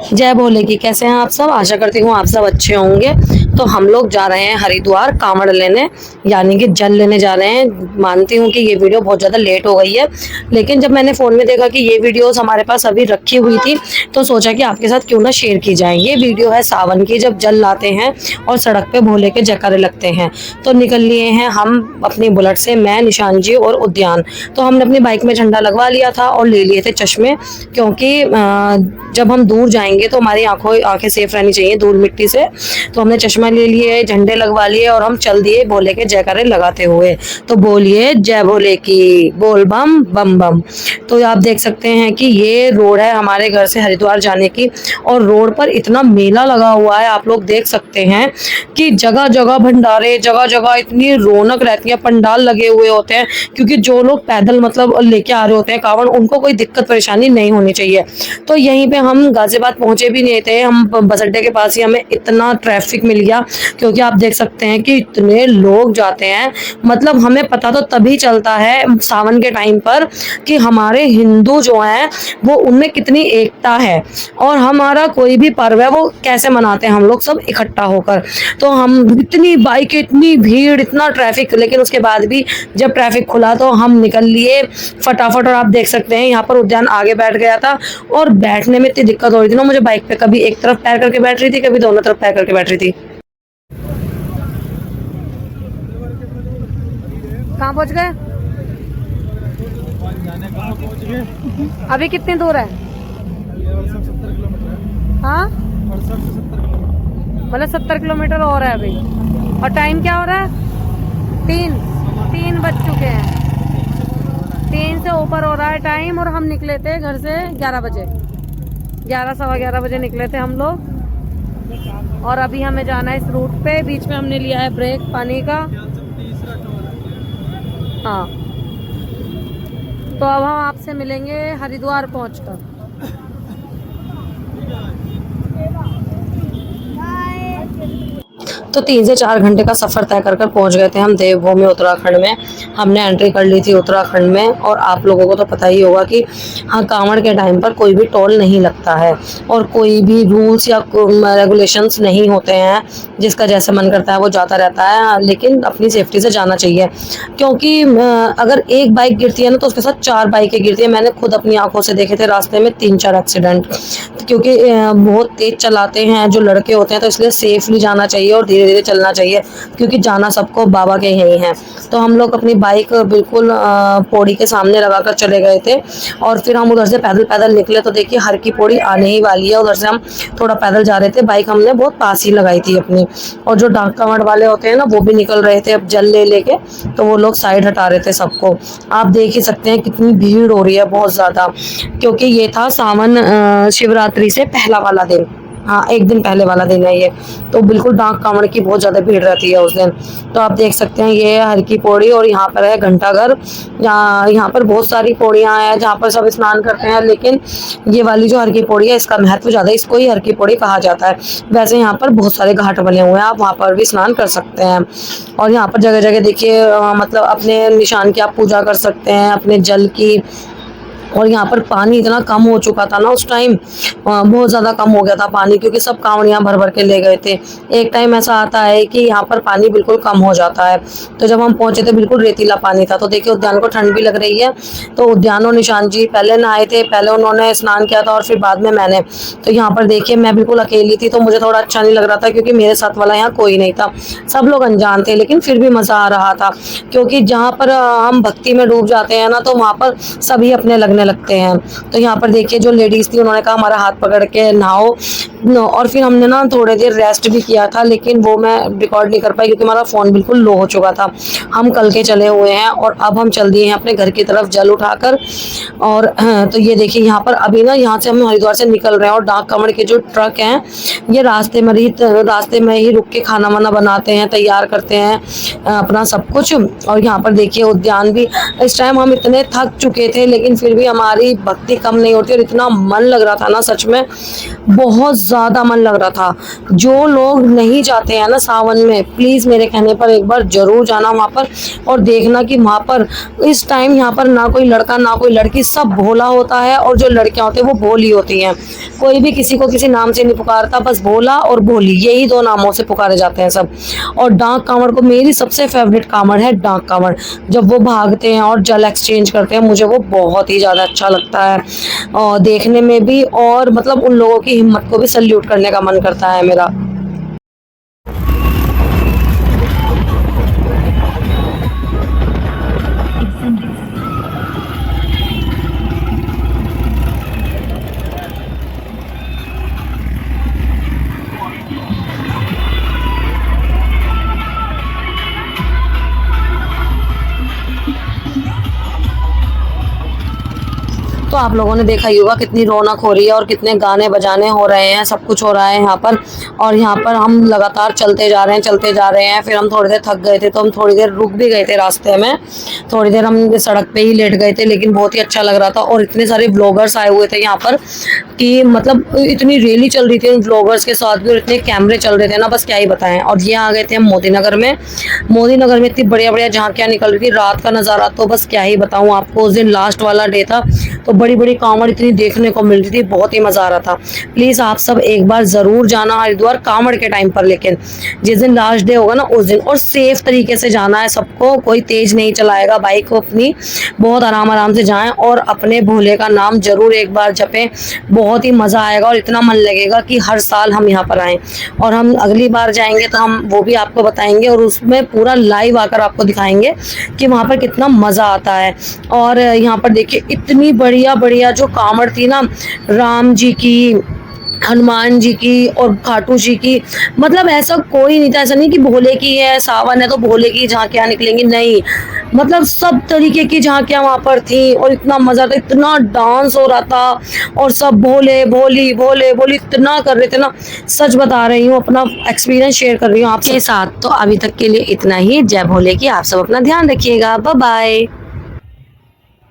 जय भोले की। कैसे हैं आप सब? आशा करती हूँ आप सब अच्छे होंगे। तो हम लोग जा रहे हैं हरिद्वार कांवड़ लेने, यानी कि जल लेने जा रहे हैं। मानती हूँ कि ये वीडियो बहुत ज़्यादा लेट हो गई है, लेकिन जब मैंने फ़ोन में देखा कि ये वीडियोस हमारे पास अभी रखी हुई थी तो सोचा कि आपके साथ क्यों ना शेयर की जाए। ये वीडियो है सावन की, जब जल लाते हैं और सड़क पे भोले के जयकारे लगते हैं। तो निकल लिए हैं हम अपनी बुलेट से, मैं, निशान जी और उद्यान। तो हमने अपनी बाइक में झंडा लगवा लिया था और ले लिए थे चश्मे, क्योंकि जब हम दूर जाएंगे तो हमारी आंखें सेफ रहनी चाहिए धूल मिट्टी से। तो हमने चश्मा ले लिए, झंडे लगवा लिए और हम चल दिए भोले के जयकारे लगाते हुए। तो बोलिए जय भोले की, बोल बम बम बम। तो आप देख सकते हैं कि ये रोड है हमारे घर से हरिद्वार जाने की, और रोड पर इतना मेला लगा हुआ है, आप लोग देख सकते हैं कि जगह जगह भंडारे, जगह जगह इतनी रौनक रहती है, पंडाल लगे हुए होते हैं। क्योंकि जो लोग पैदल मतलब लेके आ रहे होते हैं कांवड़, उनको कोई दिक्कत परेशानी नहीं होनी चाहिए। तो यहीं पे हम गाजियाबाद पहुंचे भी नहीं थे, हम बस अड्डे के पास ही हमें इतना ट्रैफिक मिल गया, क्योंकि आप देख सकते हैं कि इतने लोग जाते हैं। मतलब हमें पता तो तभी चलता है सावन के टाइम पर कि हमारे हिंदू जो हैं वो उनमें कितनी एकता है, और हमारा कोई भी पर्व है वो कैसे मनाते हैं हम लोग सब इकट्ठा होकर। तो हम इतनी बाइकें, इतनी भीड़, इतना ट्रैफिक, लेकिन उसके बाद भी जब ट्रैफिक खुला तो हम निकल लिए फटाफट। और आप देख सकते हैं यहाँ पर उद्यान आगे बैठ गया था, और बैठने में इतनी दिक्कत हो रही थी ना मुझे बाइक पे, कभी एक तरफ पैर करके बैठ रही थी, कभी दोनों तरफ पैर करके बैठ रही थी। कहाँ पहुँच गए? अभी कितनी दूर है? हाँ, मतलब 70 किलोमीटर और है अभी। और टाइम क्या हो रहा है? 3 बज चुके हैं, 3 से ऊपर हो रहा है टाइम। और हम निकले थे घर से 11 बजे, 11 सवा 11 बजे निकले थे हम लोग। और अभी हमें जाना है इस रूट पे। बीच में हमने लिया है ब्रेक पानी का। हाँ, तो अब हम आपसे मिलेंगे हरिद्वार पहुंचकर। तो 3 से 4 घंटे का सफ़र तय कर पहुँच गए थे हम देवभूमि उत्तराखंड में। हमने एंट्री कर ली थी उत्तराखंड में, और आप लोगों को तो पता ही होगा कि हाँ, कांवड़ के टाइम पर कोई भी टोल नहीं लगता है, और कोई भी रूल्स या रेगुलेशंस नहीं होते हैं। जिसका जैसे मन करता है वो जाता रहता है, लेकिन अपनी सेफ्टी से जाना चाहिए। क्योंकि अगर एक बाइक गिरती है ना तो उसके साथ 4 बाइकें गिरती है। मैंने खुद अपनी आंखों से देखे थे रास्ते में 3-4 एक्सीडेंट, क्योंकि बहुत तेज चलाते हैं जो लड़के होते हैं। तो इसलिए सेफली जाना चाहिए और धीरे धीरे चलना चाहिए, क्योंकि जाना सबको बाबा के यहीं है। तो हम लोग अपनी बाइक बिल्कुल पौड़ी के सामने लगाकर चले गए थे, और फिर हम उधर से पैदल पैदल निकले। तो देखिए हर की पौड़ी आने ही वाली है, उधर से हम थोड़ा पैदल जा रहे थे। बाइक हमने बहुत पास ही लगाई थी अपनी, और जो डाक कांवड़ वाले होते हैं ना वो भी निकल रहे थे अब जल ले लेके, तो वो लोग साइड हटा रहे थे सबको। आप देख ही सकते हैं कितनी भीड़ हो रही है, बहुत ज़्यादा, क्योंकि ये था सावन शिवरात्रि से पहला वाला दिन। हाँ, एक दिन पहले वाला दिन है ये। तो बिल्कुल डाक कांवड़ की बहुत ज़्यादा भीड़ रहती है उस दिन। तो आप देख सकते हैं ये है हर की पौड़ी, और यहाँ पर है घंटाघर। यहाँ पर बहुत सारी पौड़ियाँ हैं जहाँ पर सब स्नान करते हैं, लेकिन ये वाली जो हर की पौड़ी है इसका महत्व ज़्यादा है, इसको ही हर की पौड़ी कहा जाता है। वैसे यहाँ पर बहुत सारे घाट बने हुए हैं, आप वहाँ पर भी स्नान कर सकते हैं। और यहाँ पर जगह जगह देखिए मतलब अपने निशान की आप पूजा कर सकते हैं, अपने जल की। और यहाँ पर पानी इतना कम हो चुका था ना उस टाइम, बहुत ज़्यादा कम हो गया था पानी, क्योंकि सब कांवड़ियाँ भर भर के ले गए थे। एक टाइम ऐसा आता है कि यहाँ पर पानी बिल्कुल कम हो जाता है। तो जब हम पहुँचे थे बिल्कुल रेतीला पानी था। तो देखिए उद्यान को ठंड भी लग रही है, तो उद्यान और निशान जी पहले नहाए थे, पहले उन्होंने स्नान किया था और फिर बाद में मैंने। तो यहाँ पर देखिए मैं बिल्कुल अकेली थी, तो मुझे थोड़ा अच्छा नहीं लग रहा था, क्योंकि मेरे साथ वाला यहाँ कोई नहीं था, सब लोग अनजान थे, लेकिन फिर भी मज़ा आ रहा था। क्योंकि जहाँ पर हम भक्ति में डूब जाते हैं ना, तो वहाँ पर सभी अपने लगने लगते हैं। तो यहाँ पर देखिए जो लेडीज थी उन्होंने कहा हमारा हाथ पकड़ के नहाओ, और फिर हमने ना थोड़ी देर रेस्ट भी किया था, लेकिन वो मैं रिकॉर्ड नहीं कर पाई क्योंकि हमारा फ़ोन बिल्कुल लो हो चुका था। हम कल के चले हुए हैं, और अब हम चल दिए हैं अपने घर की तरफ जल उठाकर। और तो ये देखिए यहाँ पर अभी ना यहाँ से हम हरिद्वार से निकल रहे हैं, और डाक कांवड़ के जो ट्रक हैं ये रास्ते में ही रुक के खाना वाना बनाते हैं, तैयार करते हैं अपना सब कुछ। और यहाँ पर देखिए उद्यान भी, इस टाइम हम इतने थक चुके थे लेकिन फिर भी हमारी भक्ति कम नहीं होती। और इतना मन लग रहा था ना, सच में बहुत ज़्यादा मन लग रहा था। जो लोग नहीं जाते हैं ना सावन में, प्लीज़ मेरे कहने पर एक बार ज़रूर जाना वहाँ पर और देखना कि वहाँ पर इस टाइम यहाँ पर ना कोई लड़का ना कोई लड़की, सब भोला होता है। और जो लड़कियाँ होती हैं वो भोली होती हैं। कोई भी किसी को किसी नाम से नहीं पुकारता, बस भोला और भोली, यही दो नामों से पुकारे जाते हैं सब। और डाक कांवड़ को मेरी सबसे फेवरेट कांवड़ है डाक कांवड़। जब वो भागते हैं और जल एक्सचेंज करते हैं, मुझे वो बहुत ही ज़्यादा अच्छा लगता है और देखने में भी, और मतलब उन लोगों की हिम्मत को भी सल्यूट करने का मन करता है मेरा। तो आप लोगों ने देखा ही होगा कितनी रौनक हो रही है और कितने गाने बजाने हो रहे हैं, सब कुछ हो रहा है यहाँ पर। और यहाँ पर हम लगातार चलते जा रहे हैं। फिर हम थोड़ी देर थक गए थे तो हम थोड़ी देर रुक भी गए थे रास्ते में। थोड़ी देर हम सड़क पे ही लेट गए थे, लेकिन बहुत ही अच्छा लग रहा था। और इतने सारे ब्लॉगर्स आए हुए थे यहाँ पर कि मतलब इतनी रैली चल रही थी उन ब्लॉगर्स के साथ भी, और इतने कैमरे चल रहे थे ना, बस क्या ही बताएं। और ये आ गए थे हम मोदी नगर में। मोदी नगर में इतनी बढ़िया बढ़िया झांकियाँ निकल रही थी, रात का नज़ारा तो बस क्या ही बताऊँ आपको। उस दिन लास्ट वाला डे था तो बड़ी बड़ी कांवड़ इतनी देखने को मिल रही थी, बहुत ही मज़ा आ रहा था। प्लीज़ आप सब एक बार ज़रूर जाना हरिद्वार कांवड़ के टाइम पर, लेकिन जिस दिन लास्ट डे होगा ना उस दिन। और सेफ तरीके से जाना है सबको, कोई तेज़ नहीं चलाएगा बाइक को अपनी, बहुत आराम से जाएं और अपने भोले का नाम ज़रूर एक बार जपें। बहुत ही मज़ा आएगा और इतना मन लगेगा कि हर साल हम यहाँ पर आएँ। और हम अगली बार जाएंगे तो हम वो भी आपको बताएंगे और उसमें पूरा लाइव आकर आपको दिखाएंगे कि वहाँ पर कितना मज़ा आता है। और यहाँ पर देखिए इतनी बढ़िया बढ़िया जो कांवड़ थी ना, राम जी की, हनुमान जी की और खाटू जी की, मतलब ऐसा कोई नहीं था। ऐसा नहीं कि भोले की है, सावन है तो भोले की झांकियाँ निकलेंगी, नहीं, मतलब सब तरीके की झांकियाँ वहाँ पर थी। और इतना मज़ा था, इतना डांस हो रहा था और सब भोले भोली भोले भोली इतना कर रहे थे ना। सच बता रही हूँ, अपना एक्सपीरियंस शेयर कर रही हूँ आपके साथ। तो अभी तक के लिए इतना ही। जय भोले की। आप सब अपना ध्यान रखिएगा। Bye bye.